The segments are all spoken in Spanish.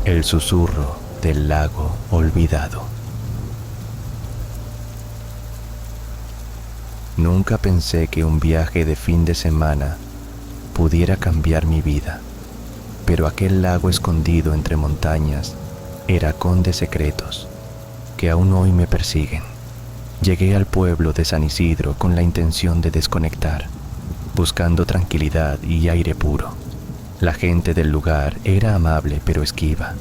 El susurro del lago olvidado. Nunca pensé que un viaje de fin de semana pudiera cambiar mi vida, pero aquel lago escondido entre montañas era de secretos que aún hoy me persiguen. Llegué al pueblo de San Isidro con la intención de desconectar, buscando tranquilidad y aire puro. La gente del lugar era amable pero esquiva.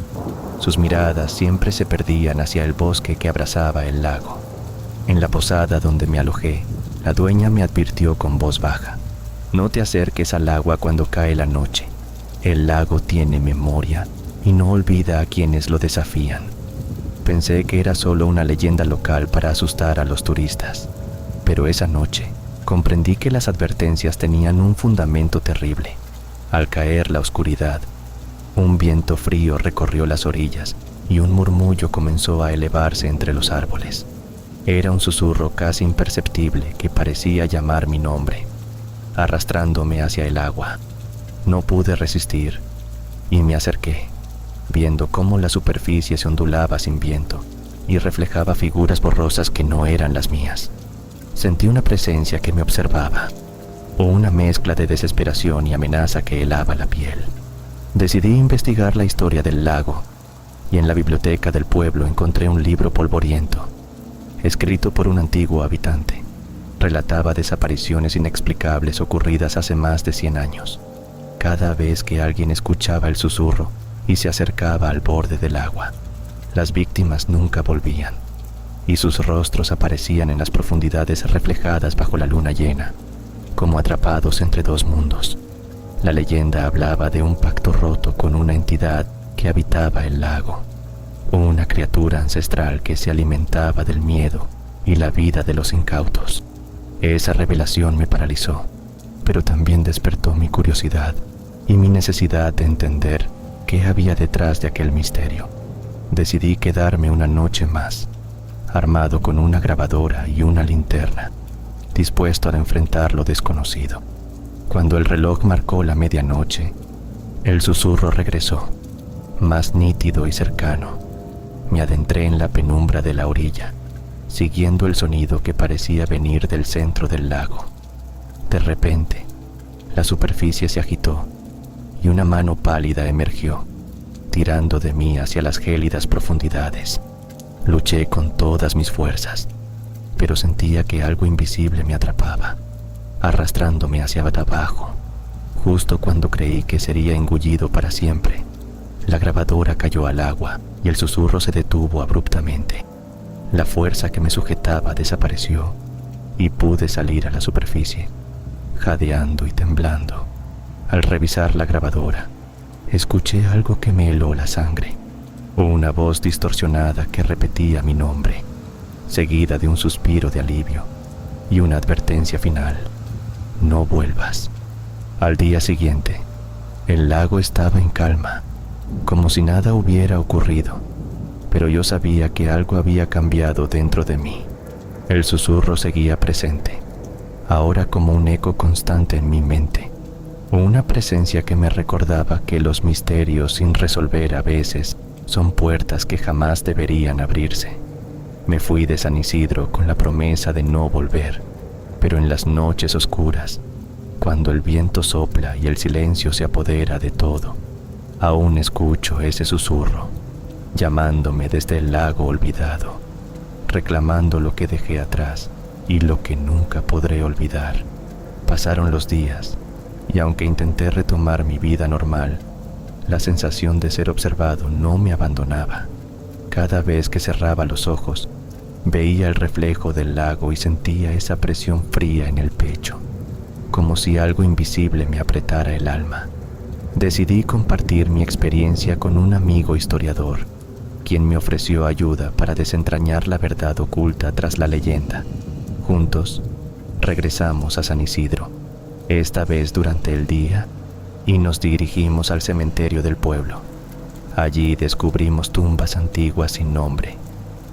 Sus miradas siempre se perdían hacia el bosque que abrazaba el lago. En la posada donde me alojé, la dueña me advirtió con voz baja: no te acerques al agua cuando cae la noche. El lago tiene memoria y no olvida a quienes lo desafían. Pensé que era solo una leyenda local para asustar a los turistas, pero esa noche comprendí que las advertencias tenían un fundamento terrible. Al caer la oscuridad, un viento frío recorrió las orillas y un murmullo comenzó a elevarse entre los árboles. Era un susurro casi imperceptible que parecía llamar mi nombre, arrastrándome hacia el agua. No pude resistir y me acerqué, viendo cómo la superficie se ondulaba sin viento y reflejaba figuras borrosas que no eran las mías. Sentí una presencia que me observaba, o una mezcla de desesperación y amenaza que helaba la piel. Decidí investigar la historia del lago, y en la biblioteca del pueblo encontré un libro polvoriento, escrito por un antiguo habitante. Relataba desapariciones inexplicables ocurridas hace más de 100 años. Cada vez que alguien escuchaba el susurro y se acercaba al borde del agua, las víctimas nunca volvían, y sus rostros aparecían en las profundidades reflejadas bajo la luna llena, como atrapados entre dos mundos. La leyenda hablaba de un pacto roto con una entidad que habitaba el lago, una criatura ancestral que se alimentaba del miedo y la vida de los incautos. Esa revelación me paralizó, pero también despertó mi curiosidad y mi necesidad de entender qué había detrás de aquel misterio. Decidí quedarme una noche más, armado con una grabadora y una linterna, dispuesto a enfrentar lo desconocido. Cuando el reloj marcó la medianoche, el susurro regresó, más nítido y cercano. Me adentré en la penumbra de la orilla, siguiendo el sonido que parecía venir del centro del lago. De repente, la superficie se agitó y una mano pálida emergió, tirando de mí hacia las gélidas profundidades. Luché con todas mis fuerzas, pero sentía que algo invisible me atrapaba, arrastrándome hacia abajo. Justo cuando creí que sería engullido para siempre, la grabadora cayó al agua y el susurro se detuvo abruptamente. La fuerza que me sujetaba desapareció y pude salir a la superficie, jadeando y temblando. Al revisar la grabadora, escuché algo que me heló la sangre, una voz distorsionada que repetía mi nombre, seguida de un suspiro de alivio y una advertencia final: no vuelvas. Al día siguiente, el lago estaba en calma, como si nada hubiera ocurrido, pero yo sabía que algo había cambiado dentro de mí. El susurro seguía presente, ahora como un eco constante en mi mente, una presencia que me recordaba que los misterios sin resolver a veces son puertas que jamás deberían abrirse. Me fui de San Isidro con la promesa de no volver, pero en las noches oscuras, cuando el viento sopla y el silencio se apodera de todo, aún escucho ese susurro, llamándome desde el lago olvidado, reclamando lo que dejé atrás y lo que nunca podré olvidar. Pasaron los días, y aunque intenté retomar mi vida normal, la sensación de ser observado no me abandonaba. Cada vez que cerraba los ojos, veía el reflejo del lago y sentía esa presión fría en el pecho, como si algo invisible me apretara el alma. Decidí compartir mi experiencia con un amigo historiador, quien me ofreció ayuda para desentrañar la verdad oculta tras la leyenda. Juntos, regresamos a San Isidro, esta vez durante el día, y nos dirigimos al cementerio del pueblo. Allí descubrimos tumbas antiguas sin nombre,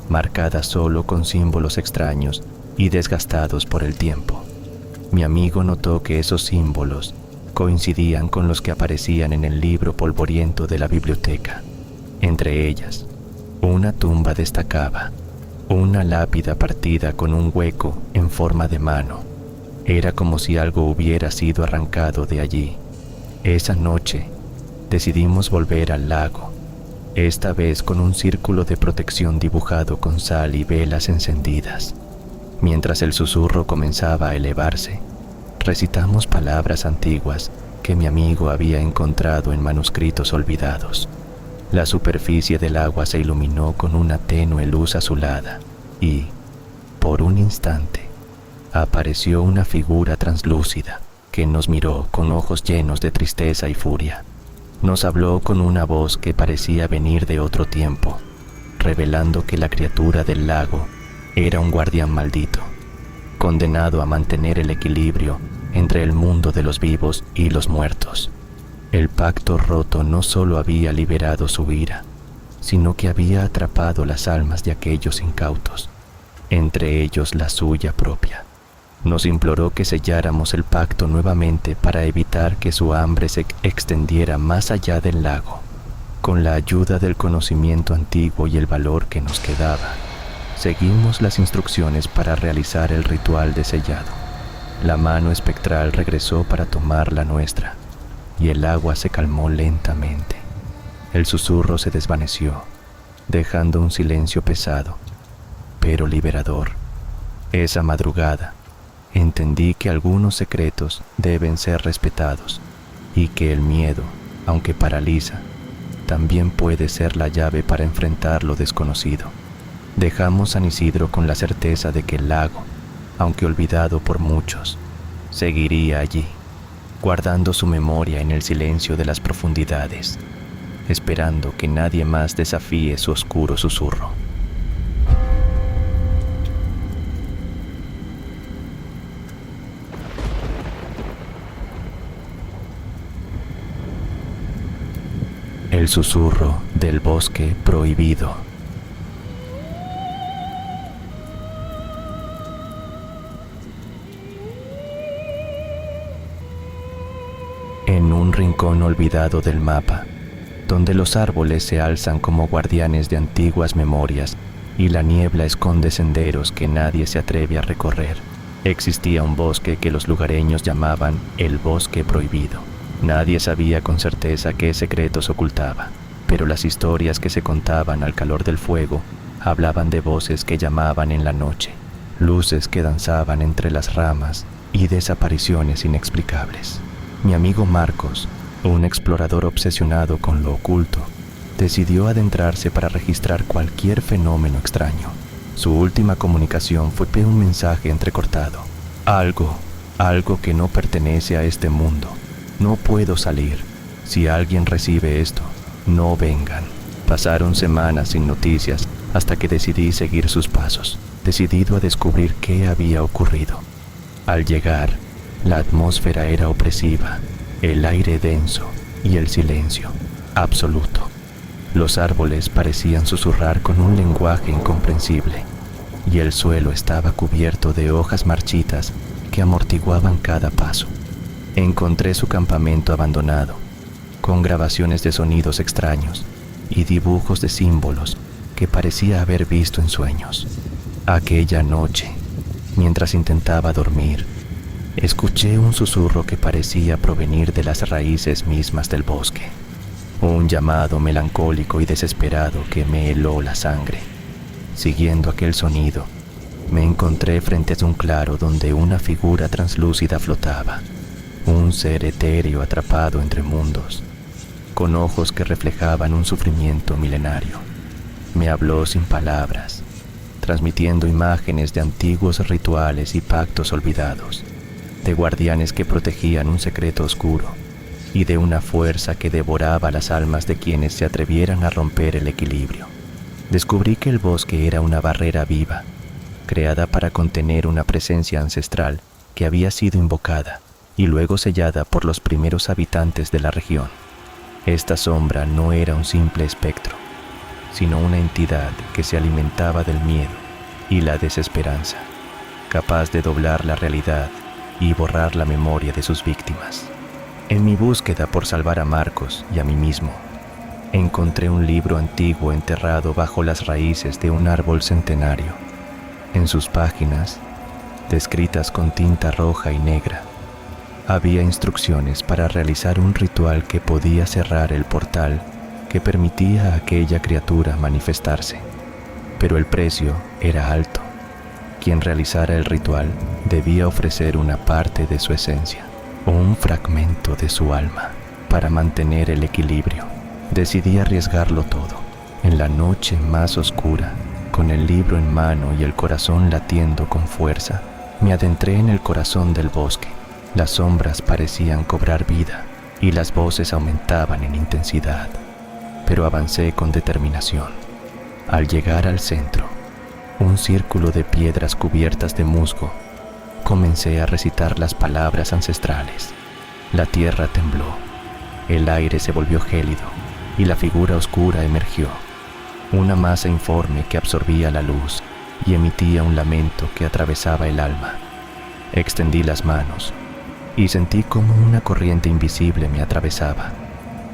marcadas solo con símbolos extraños y desgastados por el tiempo. Mi amigo notó que esos símbolos coincidían con los que aparecían en el libro polvoriento de la biblioteca. Entre ellas, una tumba destacaba, una lápida partida con un hueco en forma de mano. Era como si algo hubiera sido arrancado de allí. Esa noche decidimos volver al lago, esta vez con un círculo de protección dibujado con sal y velas encendidas. Mientras el susurro comenzaba a elevarse, recitamos palabras antiguas que mi amigo había encontrado en manuscritos olvidados. La superficie del agua se iluminó con una tenue luz azulada y, por un instante, apareció una figura translúcida que nos miró con ojos llenos de tristeza y furia. Nos habló con una voz que parecía venir de otro tiempo, revelando que la criatura del lago era un guardián maldito, condenado a mantener el equilibrio entre el mundo de los vivos y los muertos. El pacto roto no solo había liberado su ira, sino que había atrapado las almas de aquellos incautos, entre ellos la suya propia. Nos imploró que selláramos el pacto nuevamente para evitar que su hambre se extendiera más allá del lago. Con la ayuda del conocimiento antiguo y el valor que nos quedaba, seguimos las instrucciones para realizar el ritual de sellado. La mano espectral regresó para tomar la nuestra, y el agua se calmó lentamente. El susurro se desvaneció, dejando un silencio pesado, pero liberador. Esa madrugada, entendí que algunos secretos deben ser respetados y que el miedo, aunque paraliza, también puede ser la llave para enfrentar lo desconocido. Dejamos San Isidro con la certeza de que el lago, aunque olvidado por muchos, seguiría allí, guardando su memoria en el silencio de las profundidades, esperando que nadie más desafíe su oscuro susurro. El susurro del bosque prohibido. En un rincón olvidado del mapa, donde los árboles se alzan como guardianes de antiguas memorias y la niebla esconde senderos que nadie se atreve a recorrer, existía un bosque que los lugareños llamaban el bosque prohibido. Nadie sabía con certeza qué secretos ocultaba, pero las historias que se contaban al calor del fuego hablaban de voces que llamaban en la noche, luces que danzaban entre las ramas y desapariciones inexplicables. Mi amigo Marcos, un explorador obsesionado con lo oculto, decidió adentrarse para registrar cualquier fenómeno extraño. Su última comunicación fue un mensaje entrecortado. Algo que no pertenece a este mundo. No puedo salir. Si alguien recibe esto, no vengan. Pasaron semanas sin noticias hasta que decidí seguir sus pasos, decidido a descubrir qué había ocurrido. Al llegar, la atmósfera era opresiva, el aire denso y el silencio absoluto. Los árboles parecían susurrar con un lenguaje incomprensible, y el suelo estaba cubierto de hojas marchitas que amortiguaban cada paso. Encontré su campamento abandonado, con grabaciones de sonidos extraños y dibujos de símbolos que parecía haber visto en sueños. Aquella noche, mientras intentaba dormir, escuché un susurro que parecía provenir de las raíces mismas del bosque. Un llamado melancólico y desesperado que me heló la sangre. Siguiendo aquel sonido, me encontré frente a un claro donde una figura translúcida flotaba. Un ser etéreo atrapado entre mundos, con ojos que reflejaban un sufrimiento milenario. Me habló sin palabras, transmitiendo imágenes de antiguos rituales y pactos olvidados, de guardianes que protegían un secreto oscuro y de una fuerza que devoraba las almas de quienes se atrevieran a romper el equilibrio. Descubrí que el bosque era una barrera viva, creada para contener una presencia ancestral que había sido invocada y luego sellada por los primeros habitantes de la región. Esta sombra no era un simple espectro, sino una entidad que se alimentaba del miedo y la desesperanza, capaz de doblar la realidad y borrar la memoria de sus víctimas. En mi búsqueda por salvar a Marcos y a mí mismo, encontré un libro antiguo enterrado bajo las raíces de un árbol centenario. En sus páginas, descritas con tinta roja y negra, había instrucciones para realizar un ritual que podía cerrar el portal que permitía a aquella criatura manifestarse. Pero el precio era alto. Quien realizara el ritual debía ofrecer una parte de su esencia o un fragmento de su alma para mantener el equilibrio. Decidí arriesgarlo todo. En la noche más oscura, con el libro en mano y el corazón latiendo con fuerza, me adentré en el corazón del bosque. Las sombras parecían cobrar vida y las voces aumentaban en intensidad, pero avancé con determinación. Al llegar al centro, un círculo de piedras cubiertas de musgo, comencé a recitar las palabras ancestrales. La tierra tembló, el aire se volvió gélido y la figura oscura emergió, una masa informe que absorbía la luz y emitía un lamento que atravesaba el alma. Extendí las manos y sentí como una corriente invisible me atravesaba,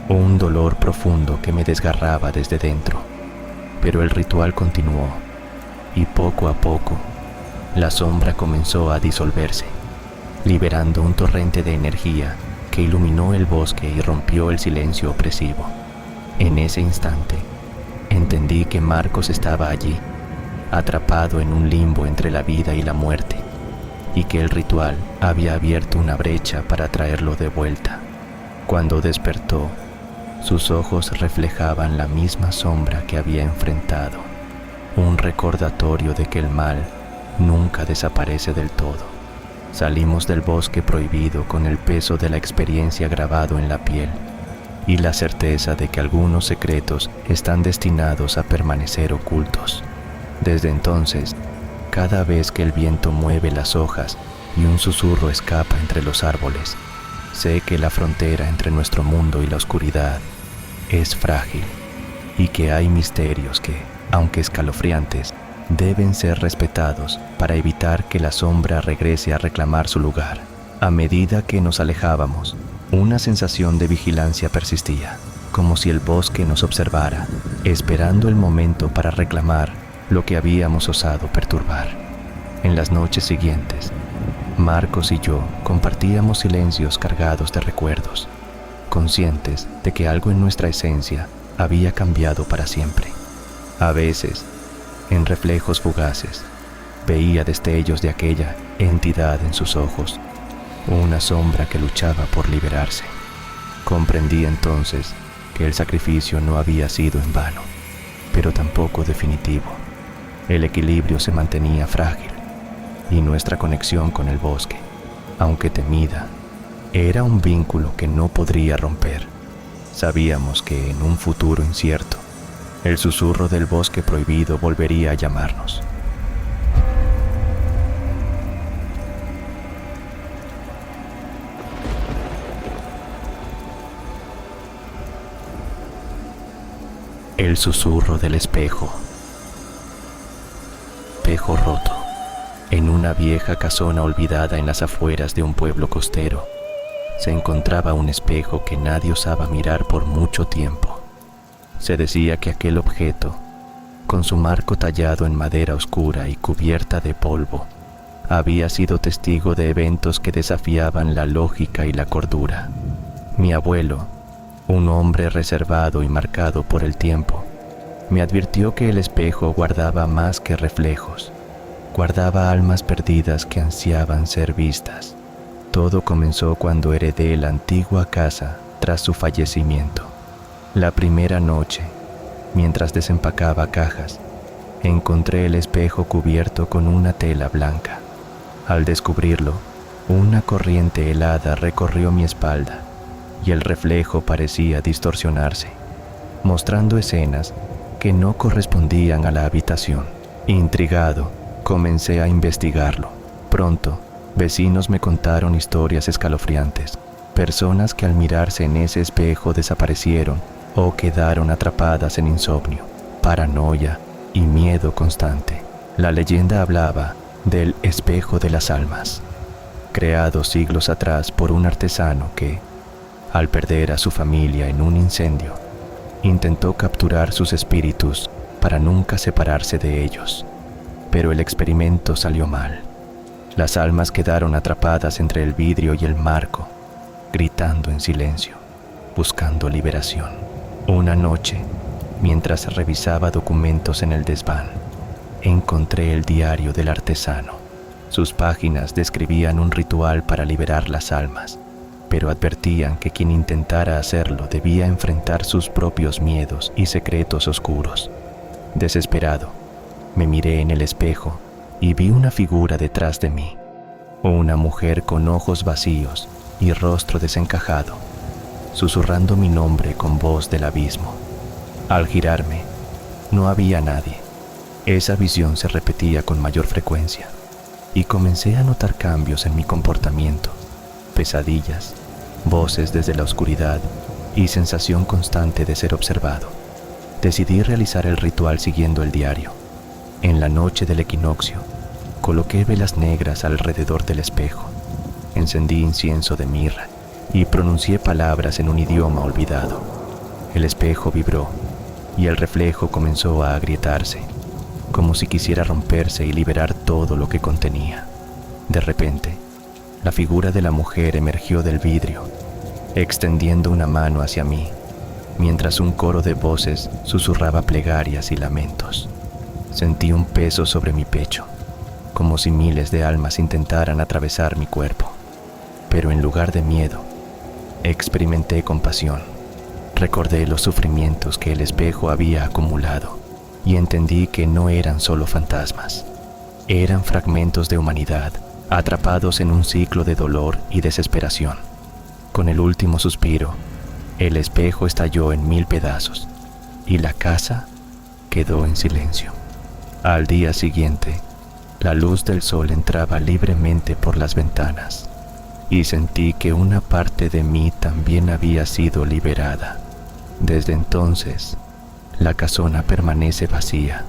un dolor profundo que me desgarraba desde dentro. Pero el ritual continuó y poco a poco la sombra comenzó a disolverse, liberando un torrente de energía que iluminó el bosque y rompió el silencio opresivo. En ese instante, entendí que Marcos estaba allí, atrapado en un limbo entre la vida y la muerte, y que el ritual había abierto una brecha para traerlo de vuelta. Cuando despertó, sus ojos reflejaban la misma sombra que había enfrentado, un recordatorio de que el mal nunca desaparece del todo. Salimos del bosque prohibido con el peso de la experiencia grabado en la piel y la certeza de que algunos secretos están destinados a permanecer ocultos. Desde entonces, cada vez que el viento mueve las hojas y un susurro escapa entre los árboles, sé que la frontera entre nuestro mundo y la oscuridad es frágil y que hay misterios que, aunque escalofriantes, deben ser respetados para evitar que la sombra regrese a reclamar su lugar. A medida que nos alejábamos, una sensación de vigilancia persistía, como si el bosque nos observara, esperando el momento para reclamar lo que habíamos osado perturbar. En las noches siguientes, Marcos y yo compartíamos silencios cargados de recuerdos, conscientes de que algo en nuestra esencia había cambiado para siempre. A veces, en reflejos fugaces, veía destellos de aquella entidad en sus ojos, una sombra que luchaba por liberarse. Comprendí entonces que el sacrificio no había sido en vano, pero tampoco definitivo. El equilibrio se mantenía frágil y nuestra conexión con el bosque, aunque temida, era un vínculo que no podría romper. Sabíamos que en un futuro incierto, el susurro del bosque prohibido volvería a llamarnos. El susurro del espejo. Espejo roto. En una vieja casona olvidada en las afueras de un pueblo costero, se encontraba un espejo que nadie osaba mirar por mucho tiempo. Se decía que aquel objeto, con su marco tallado en madera oscura y cubierta de polvo, había sido testigo de eventos que desafiaban la lógica y la cordura. Mi abuelo, un hombre reservado y marcado por el tiempo, me advirtió que el espejo guardaba más que reflejos, guardaba almas perdidas que ansiaban ser vistas. Todo comenzó cuando heredé la antigua casa tras su fallecimiento. La primera noche, mientras desempacaba cajas, encontré el espejo cubierto con una tela blanca. Al descubrirlo, una corriente helada recorrió mi espalda y el reflejo parecía distorsionarse, mostrando escenas que no correspondían a la habitación. Intrigado, comencé a investigarlo. Pronto, vecinos me contaron historias escalofriantes, personas que al mirarse en ese espejo desaparecieron o quedaron atrapadas en insomnio, paranoia y miedo constante. La leyenda hablaba del espejo de las almas, creado siglos atrás por un artesano que, Al perder a su familia en un incendio, intentó capturar sus espíritus para nunca separarse de ellos, pero el experimento salió mal. Las almas quedaron atrapadas entre el vidrio y el marco, gritando en silencio, buscando liberación. Una noche, mientras revisaba documentos en el desván, encontré el diario del artesano. Sus páginas describían un ritual para liberar las almas, pero advertían que quien intentara hacerlo debía enfrentar sus propios miedos y secretos oscuros. Desesperado, me miré en el espejo y vi una figura detrás de mí, una mujer con ojos vacíos y rostro desencajado, susurrando mi nombre con voz del abismo. Al girarme, no había nadie. Esa visión se repetía con mayor frecuencia y comencé a notar cambios en mi comportamiento, pesadillas, voces desde la oscuridad y sensación constante de ser observado. Decidí realizar el ritual siguiendo el diario. En la noche del equinoccio, coloqué velas negras alrededor del espejo, encendí incienso de mirra y pronuncié palabras en un idioma olvidado. El espejo vibró y el reflejo comenzó a agrietarse, como si quisiera romperse y liberar todo lo que contenía. De repente, la figura de la mujer emergió del vidrio, extendiendo una mano hacia mí, mientras un coro de voces susurraba plegarias y lamentos. Sentí un peso sobre mi pecho, como si miles de almas intentaran atravesar mi cuerpo. Pero en lugar de miedo, experimenté compasión. Recordé los sufrimientos que el espejo había acumulado y entendí que no eran solo fantasmas. Eran fragmentos de humanidad atrapados en un ciclo de dolor y desesperación. Con el último suspiro, el espejo estalló en 1000 pedazos y la casa quedó en silencio. Al día siguiente, la luz del sol entraba libremente por las ventanas y sentí que una parte de mí también había sido liberada. Desde entonces, la casona permanece vacía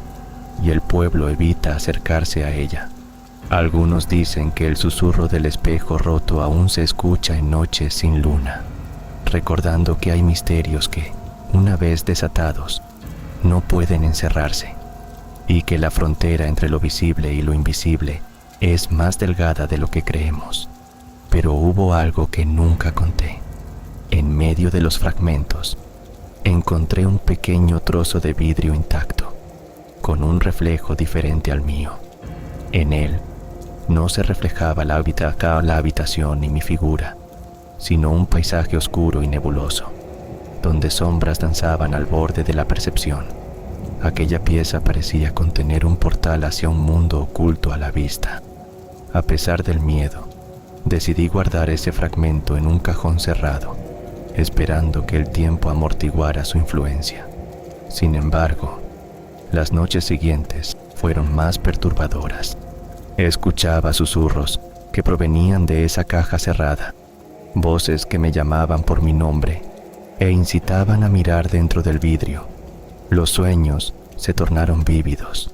y el pueblo evita acercarse a ella. Algunos dicen que el susurro del espejo roto aún se escucha en noches sin luna, recordando que hay misterios que, una vez desatados, no pueden encerrarse, y que la frontera entre lo visible y lo invisible es más delgada de lo que creemos. Pero hubo algo que nunca conté. En medio de los fragmentos, encontré un pequeño trozo de vidrio intacto, con un reflejo diferente al mío. En él, no se reflejaba la habitación ni mi figura, sino un paisaje oscuro y nebuloso, donde sombras danzaban al borde de la percepción. Aquella pieza parecía contener un portal hacia un mundo oculto a la vista. A pesar del miedo, decidí guardar ese fragmento en un cajón cerrado, esperando que el tiempo amortiguara su influencia. Sin embargo, las noches siguientes fueron más perturbadoras. Escuchaba susurros que provenían de esa caja cerrada, voces que me llamaban por mi nombre e incitaban a mirar dentro del vidrio. Los sueños se tornaron vívidos.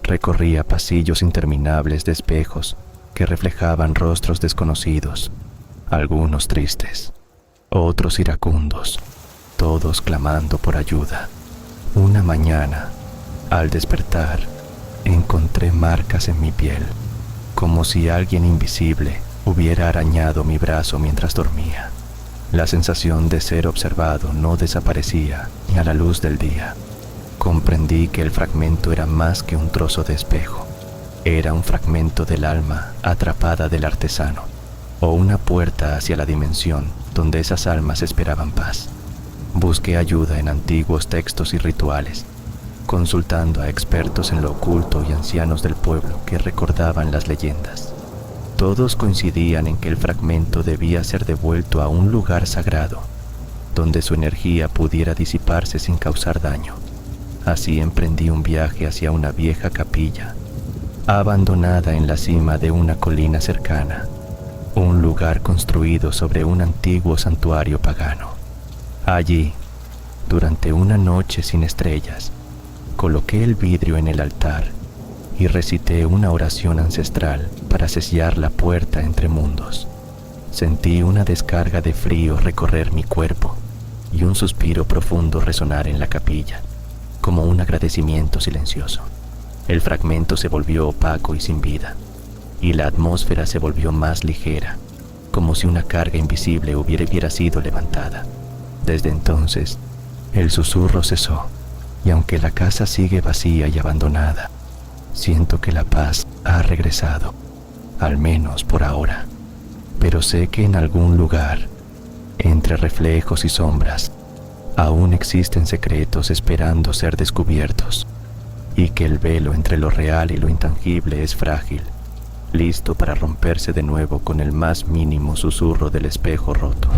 Recorría pasillos interminables de espejos que reflejaban rostros desconocidos, algunos tristes, otros iracundos, todos clamando por ayuda. Una mañana, al despertar, encontré marcas en mi piel, como si alguien invisible hubiera arañado mi brazo mientras dormía. La sensación de ser observado no desaparecía ni a la luz del día. Comprendí que el fragmento era más que un trozo de espejo. Era un fragmento del alma atrapada del artesano, o una puerta hacia la dimensión donde esas almas esperaban paz. Busqué ayuda en antiguos textos y rituales, consultando a expertos en lo oculto y ancianos del pueblo que recordaban las leyendas. Todos coincidían en que el fragmento debía ser devuelto a un lugar sagrado, donde su energía pudiera disiparse sin causar daño. Así emprendí un viaje hacia una vieja capilla, abandonada en la cima de una colina cercana, un lugar construido sobre un antiguo santuario pagano. Allí, durante una noche sin estrellas, coloqué el vidrio en el altar y recité una oración ancestral para sellar la puerta entre mundos. Sentí una descarga de frío recorrer mi cuerpo y un suspiro profundo resonar en la capilla, como un agradecimiento silencioso. El fragmento se volvió opaco y sin vida, y la atmósfera se volvió más ligera, como si una carga invisible hubiera sido levantada. Desde entonces, el susurro cesó, y aunque la casa sigue vacía y abandonada, siento que la paz ha regresado, al menos por ahora. Pero sé que en algún lugar, entre reflejos y sombras, aún existen secretos esperando ser descubiertos, y que el velo entre lo real y lo intangible es frágil, listo para romperse de nuevo con el más mínimo susurro del espejo roto.